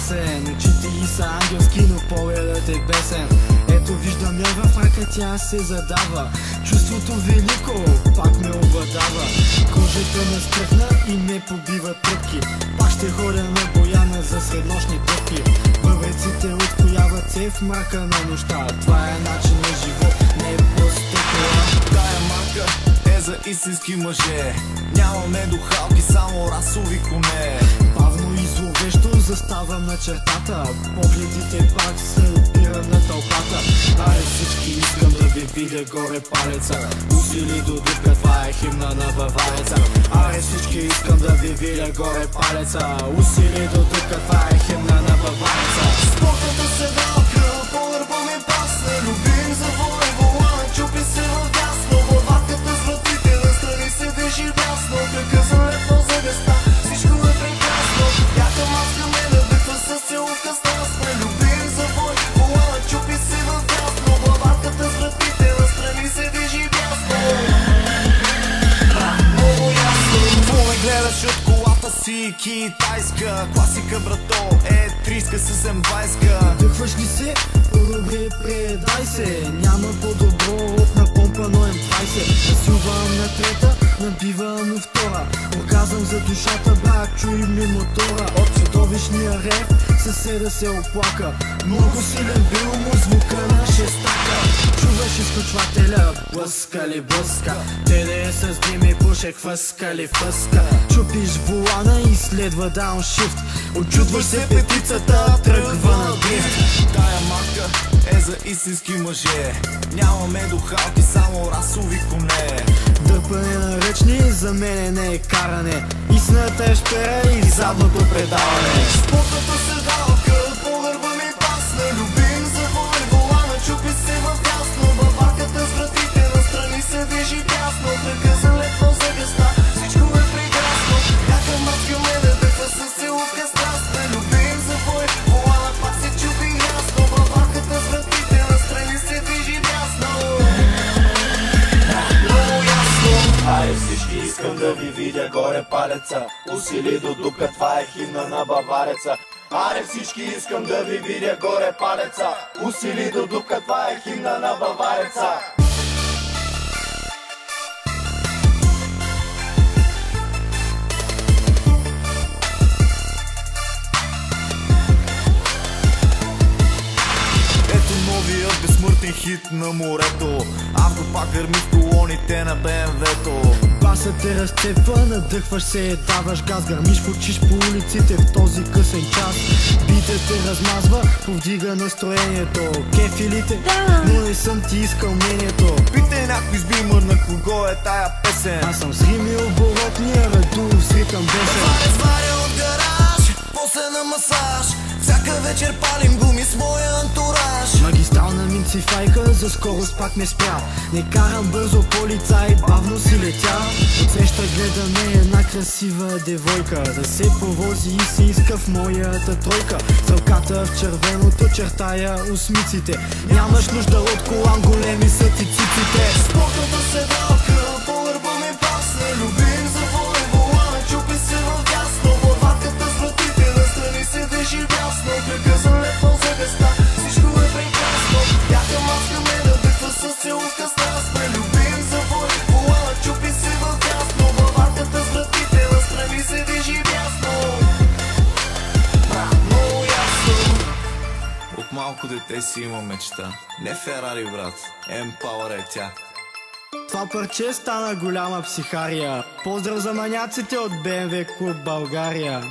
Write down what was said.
песен. Очите й са ангелски, но погледът е бесен. Ето виждам я в ръка, тя се задава. Чувството велико пак ме обладава. Кожата ме стръхна и ме побива тръпки. Пак ще ходя на Бояна за среднощни дъвки. Бъбреците откояват се в мрака на нощта. Това е начин на живот, не е просто това. Тая марка е за истински мъже. Нямаме духалки, само расови коне. Бавно и зловещо заставам на чертата. Погледите пак се опирам на тълпата. Аре всички искам да ви видя горе палеца. Усили до дупка, това е химна на бавареца. Аре всички искам да ви видя горе палеца. Усили до дупка, това е химна на бавареца. Спортната седалка, по гърба ми пасне. Любим завой, волана, чупи се в дясно. Въватката с вратите, настрани се движи дясно. Кръка за лепно за гъста, всичко е прекрасно. Яка маска ме надъхва с целувка страстна. Любим завой, волана, чупи се в дясно. Въватката с вратите, настрани се движи дясно. Много ясно. Какво ме гледаш от колата си, китайска класика, брато, е 30 с М20. Дъхваш ли се? По-добре предай се. Няма по-добро от напомпано М20. Насилвам на трета, набивам на втора. Оргазъм за душата, брат, чуй ми мотора. От чудовищния рев съседа се оплака. Много силен бил му звука на шестака. Чуваш изключвателя, блъска ли блъска. Теде с дими пушек, фъска ли фъска. Чупиш волана и следва дауншифт. Очудваш се петицата, тръгва на дрифт. Тая марка е за истински мъже. Нямаме духалки, само расови коне. Дърпане на ръчни за мене не е каране. Истината е шпера и задното предаване. Спортната седалка, по гърба ми пасне. Любим завой, волана, чупи се в дясно. Въваката с вратите, настрани се движи дясно. Кръка за лепно за гъста, всичко е прекрасно. Яка маска ме надъхва с целувка страстна. Любим завой, волана, пак се чупи ясно. Въваката с вратите, настрани се движи дясно. Много ясно. Аре всички искам да ви видя горе палеца. Усили до дупка, това е химна на бавареца. Аре всички искам да ви видя горе палеца. Усили до дупка, това е химна на бавареца. Новият безсмъртен хит на морето. Автопак гърми в колоните на БМВ-то. Басът те разцепва, надъхваш се, даваш газ. Гърмиш фучиш по улиците в този късен час. Битът те размазва, повдига настроението. Кефилите, но не съм ти искал мнението. Питай някой с бимър на кого е тая песен. Аз съм с рими оборотния, реду с ритъм бесен. Сваря от гараж, после на масаж. Всяка вечер палим гуми с моя антураж. Магистрална минцифайка, за скорост пак ме спря. Не карам бързо, полицай, бавно си летя. Отсреща гледаме една красива девойка. Да се повози и се иска в моята тройка. Стрелката в червеното чертая усмиците. Нямаш нужда от колан, големи са ти циците. Спортната седалка, по гърба ми пасне. Любим завой, волана, чупи се в дясно. Въватката с вратите, настрани се движи дясно. Кръка за лепно за гъста, всичко е прекрасно. Яка маска ме надъхва с целувка страстна. Любим завой, волана, чупи се в дясно. Въватката с вратите, настрани се движи дясно. Много ясно. От малко дете си има мечта. Не Ферари, брат, М-Power е тя. Това парче стана голяма психария. Поздрав за маняците от БМВ Клуб България.